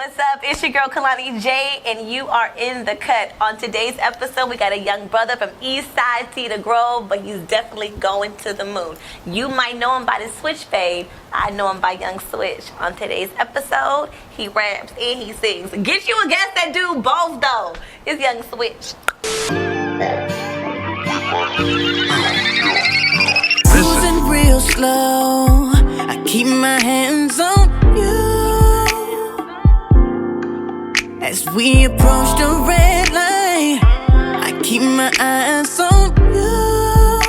what's up? It's your girl Kalani J, and you are in the cut. On today's episode, we got a young brother from East Side Cedar Grove, but he's definitely going to the moon. You might know him by the Switch fade. I know him by Young Switch. On today's episode, he raps and he sings. Get you a guest that do both though. It's Young Switch. Cruising real slow, I keep my hands on you. As we approach the red light, I keep my eyes on you.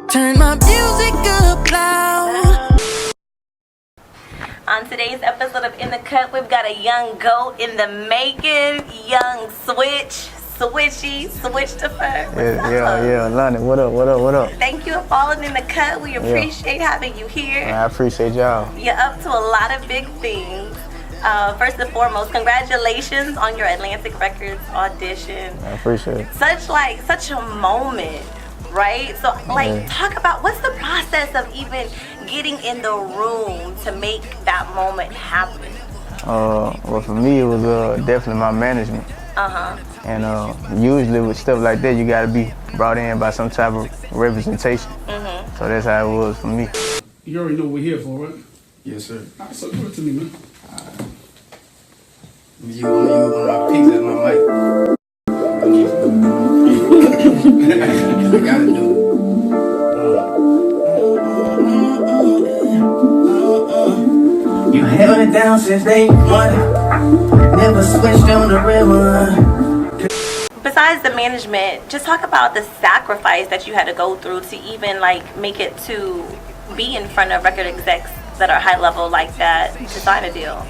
Turn my music up loud. On today's episode of In the Cut, we've got a young goat in the making, Young Switch. Switchy, switch to first. Yeah, London. What up? Thank you for falling in the cut. We appreciate having you here. I appreciate y'all. You're up to a lot of big things. First and foremost, congratulations on your Atlantic Records audition. I appreciate it. Such a moment, right? So, talk about what's the process of even getting in the room to make that moment happen? Well, for me, it was definitely my management. And usually with stuff like that, you gotta be brought in by some type of representation. So that's how it was for me. You already know what we're here for, right? Yes, sir. All right, so give it to me, man. You want my pics at my mic? I gotta do it. You held it down since day one. Never switched on the river. Besides the management, just talk about the sacrifice that you had to go through to even make it to be in front of record execs that are high level like that to sign a deal.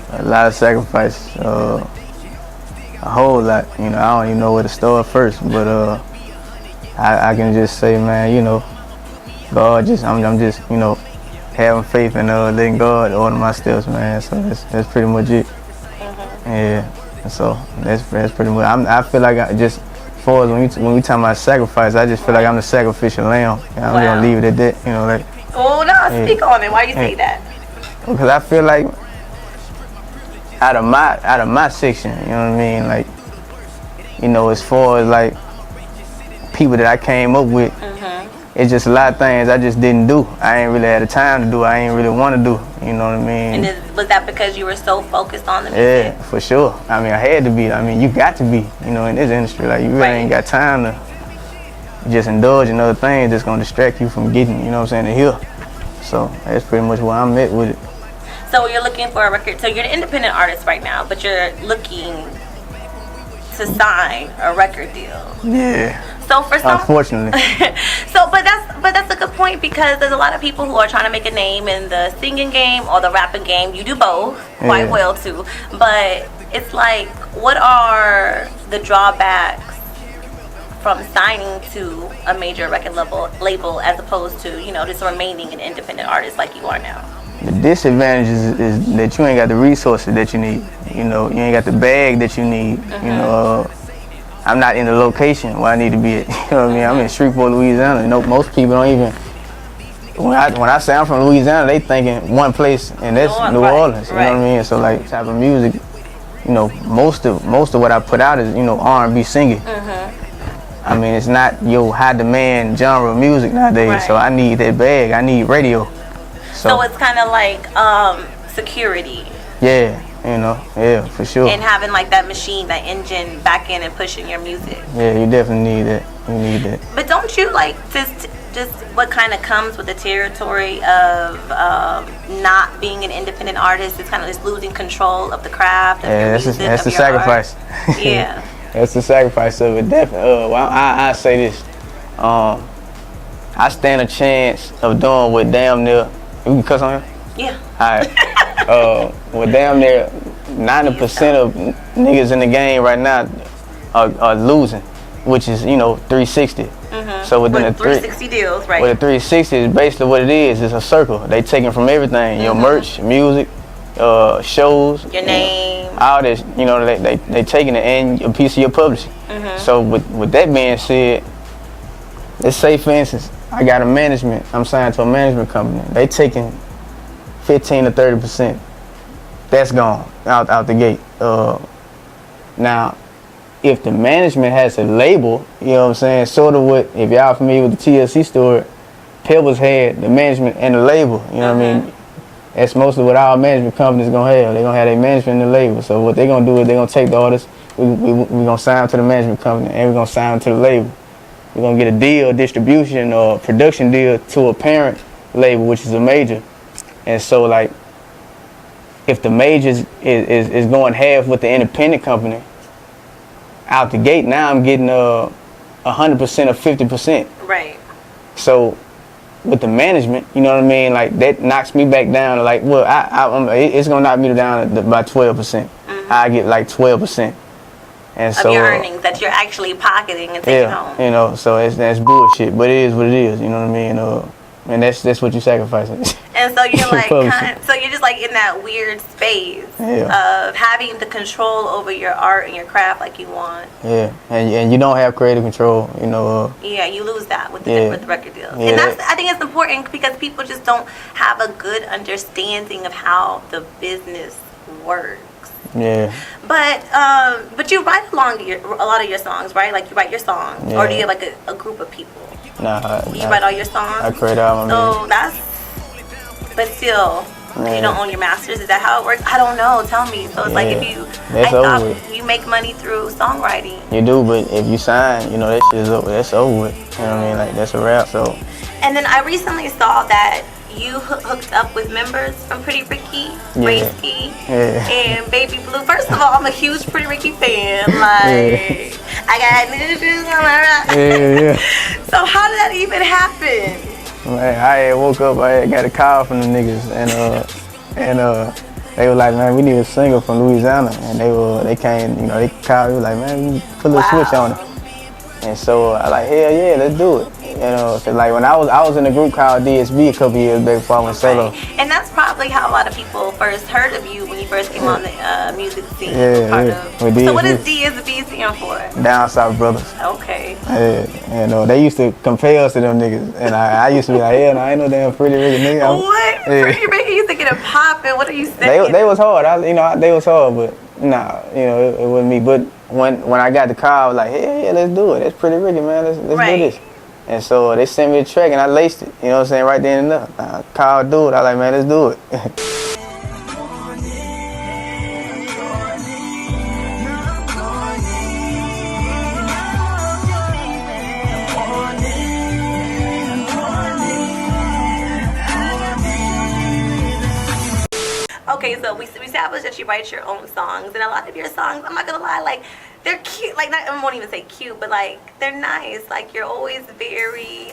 A lot of sacrifice, a whole lot. I don't even know where to start first, but I can just say, man, God, I'm just, having faith and letting God order my steps, man. So that's pretty much it. Yeah. So that's pretty much. I feel like as far as when we talk about sacrifice, I just feel like I'm the sacrificial lamb. I'm gonna leave it at that. Oh no, speak on it. Why you say that? Because I feel like out of my section, you know what I mean? As far as people that I came up with, it's just a lot of things I just didn't do. I ain't really had the time to do. I ain't really want to do. You know what I mean? And was that because you were so focused on the music? Yeah, for sure. I mean, I had to be. I mean, you got to be. In this industry, you really ain't got time to just indulge in other things that's gonna distract you from getting, to here. So that's pretty much where I'm at with it. So you're looking for a record. So you're an independent artist right now, but you're looking to sign a record deal. Yeah. So for some, unfortunately. but that's a good point, because there's a lot of people who are trying to make a name in the singing game or the rapping game. You do both quite well too. But it's what are the drawbacks from signing to a major record label as opposed to just remaining an independent artist like you are now? The disadvantage is that you ain't got the resources that you need. You ain't got the bag that you need. I'm not in the location where I need to be at. You know what I mean? I'm in Shreveport, Louisiana. Most people don't even. When I say I'm from Louisiana, they thinking one place, and that's New Orleans. You know what I mean? So type of music, most of what I put out is R&B singing. I mean, it's not your high demand genre of music nowadays. Right. So I need that bag. I need radio. So it's kind of like security. Yeah. Yeah, for sure. And having that machine, that engine back in and pushing your music. Yeah, you definitely need that. You need that. But don't you just what kind of comes with the territory of not being an independent artist? It's kind of just losing control of the craft. Of your music, that's the your sacrifice. Yeah. That's the sacrifice of it, definitely. Well, I say this. I stand a chance of doing what damn near. You can cuss on here? Yeah. All right. Well, damn near 90% of niggas in the game right now are losing, which is 360. So within with 360 deals, right? With a 360 is basically what it is. It's a circle. They taking from everything. Your merch, music, shows, your name, all this. They taking it and a piece of your publishing. So with that being said, let's say for instance, I got a management. I'm signed to a management company. They taking 15 to 30% that's gone out the gate. Now, if the management has a label, you know what I'm saying, sort of what, if y'all familiar with the TLC story, Pebbles had the management and the label, you know what I mean? That's mostly what our management companies gonna have. They're gonna have their management and the label. So what they're gonna do is they're gonna take the artists, we're gonna sign them to the management company, and we're gonna sign them to the label. We're gonna get a deal, distribution or production deal to a parent label, which is a major. And so like, if the majors is going half with the independent company, out the gate, now I'm getting 100% or 50%. Right. So with the management, you know what I mean, like that knocks me back down to like, well, it's gonna knock me down by 12%. I get like 12%. And of your earnings that you're actually pocketing and taking home. You know, so that's bullshit, but it is what it is, you know what I mean? And that's what you sacrifice. And so you're like, so you're just like in that weird space of having the control over your art and your craft like you want. Yeah, and you don't have creative control, you know. Yeah, you lose that with the record deals. Yeah. And I think it's important because people just don't have a good understanding of how the business works. Yeah. But you write a lot of your songs, right? Like you write your songs, or do you have like a group of people? Nah, you write all your songs. I create all my music. But still, you don't own your masters. Is that how it works? I don't know. Tell me. So it's like if you, I thought you make money through songwriting. You do, but if you sign, you know that shit is over. That's over with. You know what I mean? Like that's a wrap. So. And then I recently saw that you hooked up with members from Pretty Ricky, Raysky, and Baby Blue. First of all, I'm a huge Pretty Ricky fan. Like, I got ninjas on my rock. So how did that even happen? Man, I had woke up, I had got a call from the niggas, and they were like, man, we need a singer from Louisiana, and they came, you know, they called me like, man, we put a little switch on it. And so I like, hell yeah, let's do it. You know, so like when I was in a group called DSB a couple years back before I went solo. And that's probably how a lot of people first heard of you when you first came on the music scene. So what does DSB stand for? Down South Brothers. Okay. Yeah, you know, they used to compare us to them niggas, and I used to be like, hell no, I ain't no damn Pretty Ricky nigga. What? Pretty Ricky used to get a poppin'. What are you saying? They was hard. They was hard, but nah, you know, it wasn't me. But when I got the call, I was like, yeah, let's do it. That's Pretty Ricky, man. Let's do this. And so they sent me a track and I laced it, you know what I'm saying, right then and there. I called dude, I was like, man, let's do it. Okay, so we established that you write your own songs, and a lot of your songs, I'm not gonna lie, like they're cute. Like I won't even say cute, but like they're nice. Like you're always very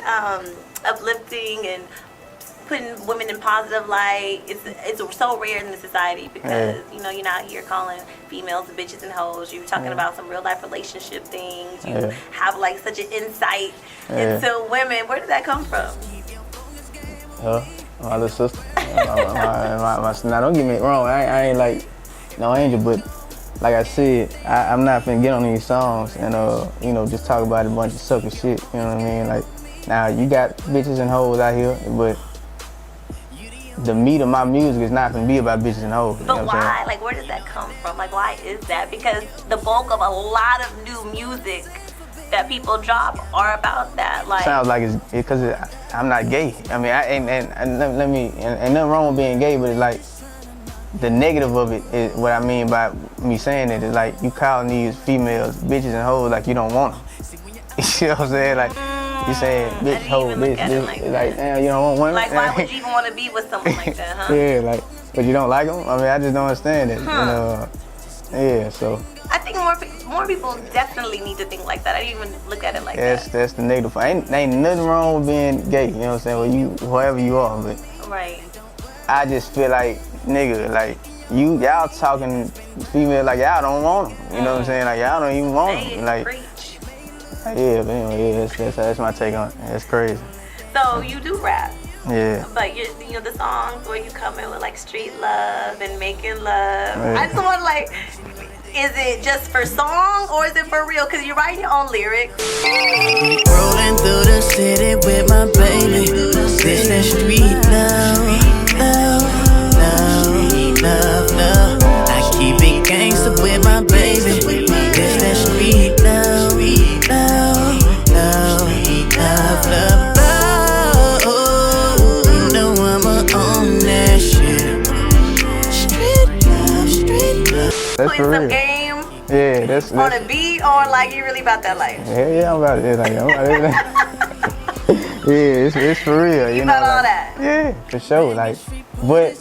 uplifting and putting women in positive light. It's so rare in the society because you know you're not here calling females bitches and hoes. You're talking about some real life relationship things. You have like such an insight into women. Where did that come from? My little sister. Now don't get me wrong, I ain't like no angel, but like I said, I'm not finna get on these songs and you know, just talk about a bunch of sucker shit, you know what I mean? Like, now you got bitches and hoes out here, but the meat of my music is not gonna be about bitches and hoes. But you know why? Like, where does that come from? Like, why is that? Because the bulk of a lot of new music that people drop are about that. Like, sounds like it's because I'm not gay. I mean, and nothing wrong with being gay, but it's like the negative of it is what I mean by me saying it is like you calling these females bitches and hoes like you don't want them. You know what I'm saying? Like you saying bitch, hoe, bitch. Like damn, you don't want women. Like why would you even want to be with someone like that, huh? Yeah, like, but you don't like them? I mean, I just don't understand it. Yeah, so. I think more people definitely need to think like that. I didn't even look at it like that. That's the negative. Ain't nothing wrong with being gay. You know what I'm saying? Well, you whoever you are, but I just feel like nigga, like y'all talking female like y'all don't want them. You know what I'm saying? Like y'all don't even want them. Like yeah, but anyway, that's my take on it. That's crazy. So you do rap. Yeah. But you know the songs where you come in with like street love and making love. Yeah. I just want to like. Is it just for song or is it for real? Because you write your own lyrics. Rolling through the city with my baby. This that street love, love, love, love, love. That's putting for some real. game Yeah, that's on a beat, or like you really about that life? yeah, I'm about it. Like, I'm about it. Yeah, it's for real. You know, about all like, that? Yeah, for sure. Like, but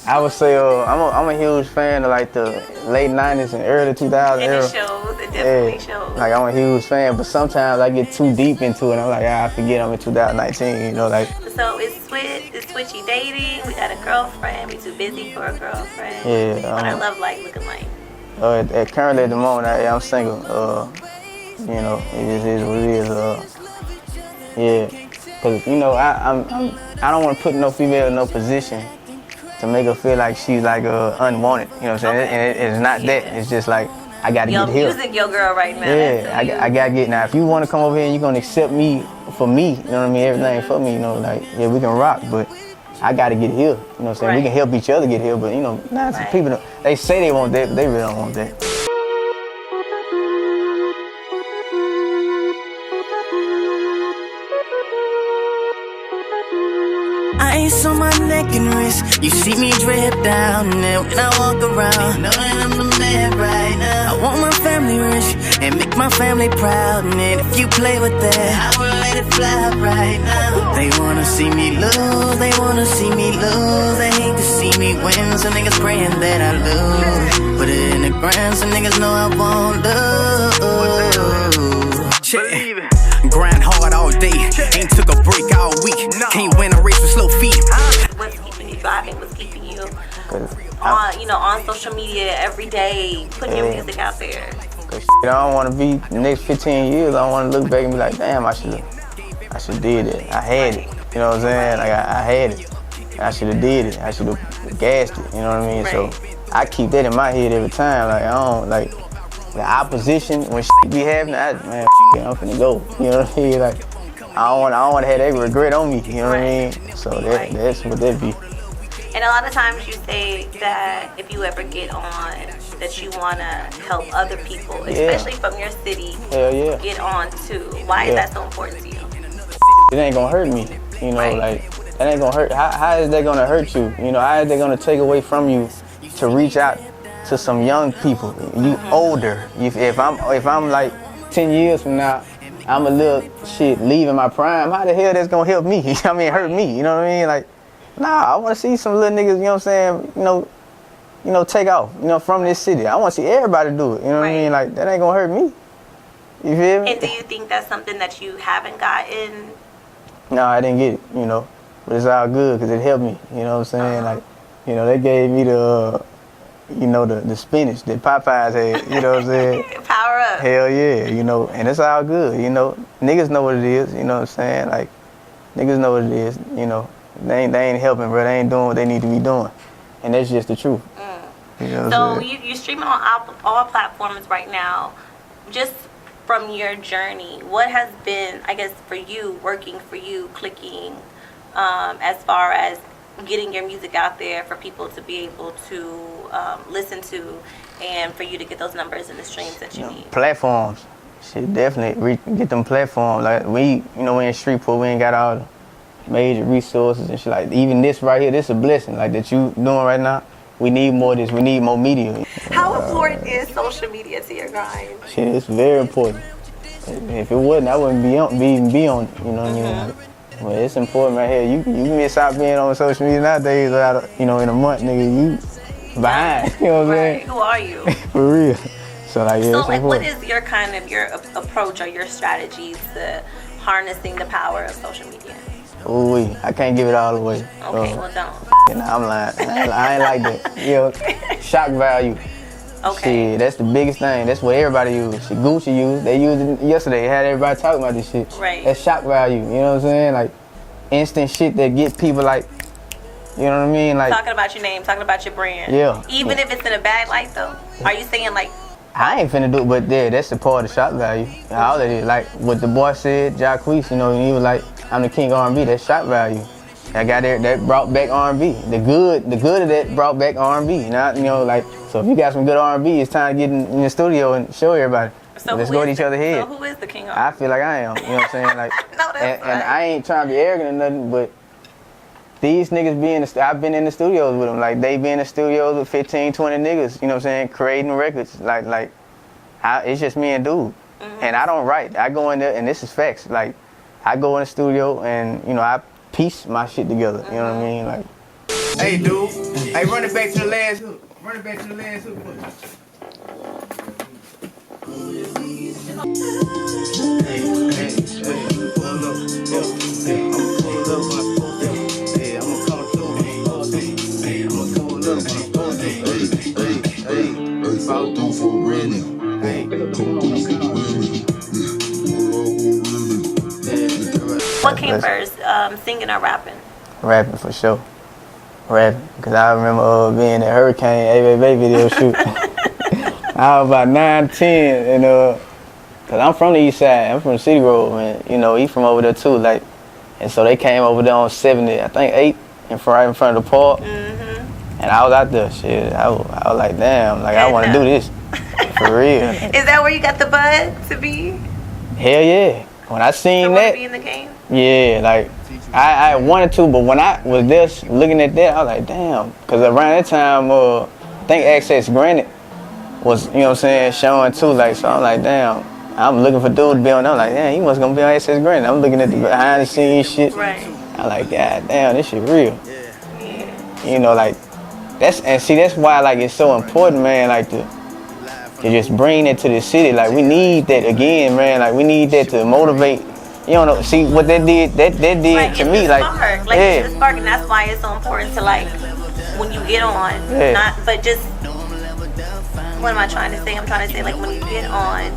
I would say I'm a huge fan of like the late '90s and early 2000s And era. it shows. It definitely shows. Like I'm a huge fan, but sometimes I get too deep into it. I'm like, I forget I'm in 2019. You know, like So it's switchy dating. We got a girlfriend. We too busy for a girlfriend. Yeah, What our love life looking like? currently at the moment, I'm single. You know, it just is what it is. Yeah, cause you know I don't want to put no female in no position to make her feel like she's like unwanted. You know what I'm saying? Okay. And it's not that. It's just like I gotta Your get here. music, your girl right now. Yeah, That's so I gotta get now. If you want to come over here and you're gonna accept me for me, you know what I mean? Everything for me, you know, like yeah, we can rock, but I gotta get here. You know what I'm saying? Right. We can help each other get here, but you know, Right. people they say they want that, but they really don't want that. Ice on my neck and wrist. You see me drip down, and when I walk around, know that I'm the man right now. I want my family rich and make my family proud. And if you play with that, I will let it fly right now. They wanna see me lose, they wanna see me lose. They hate to see me win, so niggas praying that I lose. Put it in the ground, so niggas know I won't lose. Shit. Grind hard all day, ain't took a break all week. Can't win a race with slow feet. What's keeping you driving? What's keeping you 'Cause on social media every day, putting your music out there? I don't want to be the next 15 years. I don't want to look back and be like, damn, I should did it. I had it. You know what I'm saying? Like I had it. I should have did it. I should have gassed it. You know what I mean? Right. So I keep that in my head every time. Like I don't like the opposition when shit be happening. Man, I'm finna go. You know what I mean? Like I don't want to have that regret on me. You know what I mean? So that's what that be. And a lot of times you say that if you ever get on, that you want to help other people, especially from your city, Hell yeah. get on too. Why is that so important to you? It ain't gonna hurt me. You know, Right. like that ain't gonna hurt. How is that gonna hurt you? You know, how is they gonna take away from you to reach out to some young people? You older. If I'm like 10 years from now, I'm a little shit leaving my prime. How the hell that's gonna help me? I mean, hurt me. You know what I mean? Like, nah. I want to see some little niggas. You know what I'm saying? You know, take off. You know, from this city. I want to see everybody do it. You know what I mean? Like that ain't gonna hurt me. You feel me? And do you think that's something that you haven't gotten? No, I didn't get it, you know, but it's all good because it helped me, you know what I'm saying? Like, you know, they gave me the, you know, the spinach that Popeyes had, you know what I'm saying? Power up. Hell yeah, you know, and it's all good, you know. Niggas know what it is, you know what I'm saying? Like, niggas know what it is, you know. They ain't helping, bro. They ain't doing what they need to be doing. And that's just the truth. You know what So I'm saying? you're streaming on all platforms right now. Just from your journey, what has been, I guess, for you, working for you, clicking, as far as getting your music out there for people to be able to listen to, and for you to get those numbers and the streams that you need? Platforms. Shit, definitely get them platforms. Like we in Shreveport, we ain't got all the major resources and shit. Like even this right here, this is a blessing. Like that you doing right now. We need more of this. We need more media. How important is social media to your grind? Shit, it's very important. If it wasn't, I wouldn't even be on it. You know what I mean? Like, well, it's important right here. You miss out being on social media nowadays. In a month, nigga, you behind. You know what I'm saying? Who are you? For real. So like, yeah, So it's like, what important. is your approach or your strategies to harnessing the power of social media? Ooh, I can't give it all away. Okay, well don't. Nah, I'm lying. I ain't like that. You know, shock value. Okay. Shit, that's the biggest thing. That's what everybody use. Shit, Gucci used. They used it yesterday. Had everybody talking about this shit. Right. That's shock value. You know what I'm saying? Like instant shit that get people like, you know what I mean? Like Talking about your name, talking about your brand. Yeah. Even if it's in a bad light though. Are you saying like, I ain't finna do it, but yeah, that's the part of shock value. All of it. Like what the boy said, Jacquees, you know, and he was like, I'm the king of R&B. That's shock value. That got there, that brought back R&B. The good of that brought back R&B. Not, you know, like, so if you got some good R&B, it's time to get in the studio and show everybody. so Let's who go at is each other's head. So who is the king of? I feel like I am. You know what I'm saying? Like, No, that's and right. I ain't trying to be arrogant or nothing, but these niggas be in the, I've been in the studios with them. Like, they be in the studios with 15, 20 niggas, you know what I'm saying, creating records. It's just me and dude. And I don't write. I go in there, and this is facts. Like, I go in the studio, and, you know, I piece my shit together. You know what I mean? Like, Hey, dude. Hey, run it back to the last hook. Run it back to the last hook. What came first, singing or rapping? rapping for sure. Rapping. Because I remember being at Hurricane ABB video shoot. I was about 9, 10, and cause I'm from the east side, I'm from City Road, man. You know, he from over there too, like, and so they came over there on 70, I think 8, right in front of the park. And I was out there, shit. I was like, damn, like I want to do this, for real. Is that where you got the bud to be? Hell yeah. When I seen To that, be in the game? yeah, like I wanted to, but when I was just looking at that, I was like, damn, cause around that time, I think Access Granted was, you know what I'm saying, showing too, like, so I'm like, damn, I'm looking for dude to be on. I'm like, damn, he must gonna be on Access Granted. I'm looking at the behind the scenes shit. Right. I'm like, god damn, this shit real. You know, like, that's why, like, it's so important, man, like, to just bring it to the city. Like, we need that again, man. Like, we need that to motivate. You know, see what that did. That did Like, to it's me, the like, spark. Like, it's the spark, and that's why it's so important to, like, when you get on, but just, what am I trying to say? I'm trying to say, like, when you get on,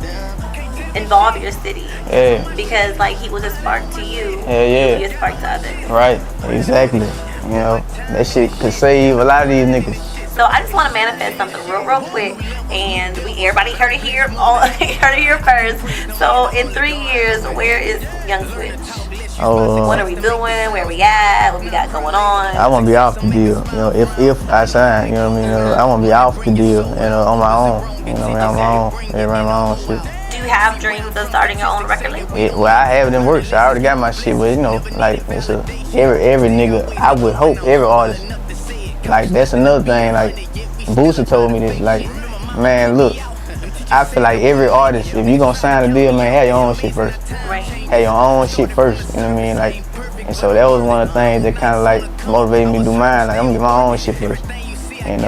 involve your city. Yeah. Because, like, he was a spark to you. Yeah. He was a spark to others. Right, exactly. You know, that shit could save a lot of these niggas. So I just want to manifest something real quick, and everybody heard it here, heard it here first. So in 3 years, where is Young Switch? What are we doing? Where we at? What we got going on? I want to be off the deal. You know, if I sign, you know what I mean. I want to be off the deal, on my own. You know what I mean, on my own, run my own shit. Do you have dreams of starting your own record label? Well, I have it in works. I already got my shit, but you know, like, it's every nigga. I would hope every artist. Like, that's another thing, like, Booster told me this, like, man, look, I feel like every artist, if you gonna sign a deal, man, have your own shit first. Right. Have your own shit first, you know what I mean? Like, and so that was one of the things that kind of, like, motivated me to do mine. Like, I'm gonna get my own shit first. And,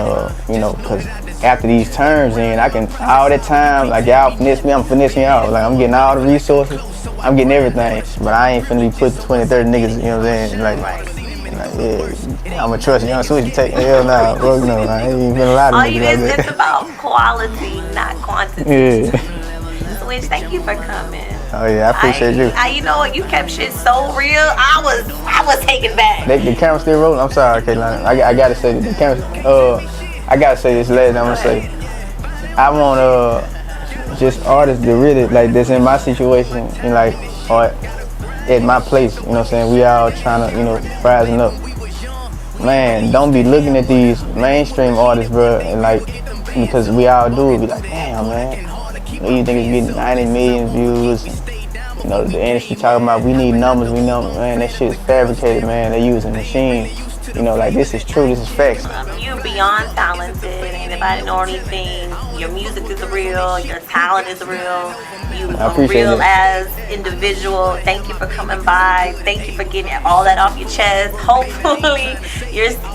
you know, because after these terms, I can, all that time, like, y'all finesse me, I'm finessing y'all. Like, I'm getting all the resources, I'm getting everything. But I ain't finna be putting 20, 30 niggas, you know what I'm saying? Like, yeah, I'ma trust Young Switch to take hell nah, bro, no, I ain't even finna lie to niggas like that. It's about quality, not quantity. Yeah. Switch, thank you for coming. Oh yeah, I appreciate you. You know what? You kept shit so real. I was taken back. The camera still rolling. I'm sorry, Kaylana. I gotta say this. The camera. I gotta say this last. I'm gonna say. I want just artists that really like that's in my situation and like or at my place. You know what I'm saying? We all trying to rising up. Man, don't be looking at these mainstream artists, bro, and like because we all do it. Be like, damn, man. You think it's getting 90 million views? You know, the industry talking about we need numbers, man, that shit is fabricated, man. They using machines. You know, like this is true, this is facts. You're beyond talented. Anybody know anything? Your music is real, your talent is real. You are real as individual. Thank you for coming by. Thank you for getting all that off your chest. Hopefully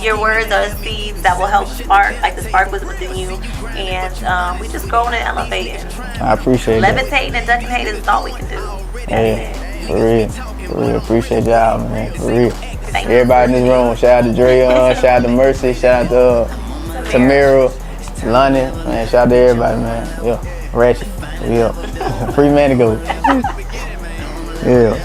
your words are seeds that will help spark, like the spark was within you. And we just growing and elevating. I appreciate it. Levitating and ducking haters is all we can do. Yeah, for real. For real. Appreciate y'all, man. For real. Thank Everybody in this room. Shout out to Dreon, shout out to Mercy, shout out to Tamira, London, man. Shout out to everybody, man. Yeah. Ratchet. Yeah. Free man to go. Yeah.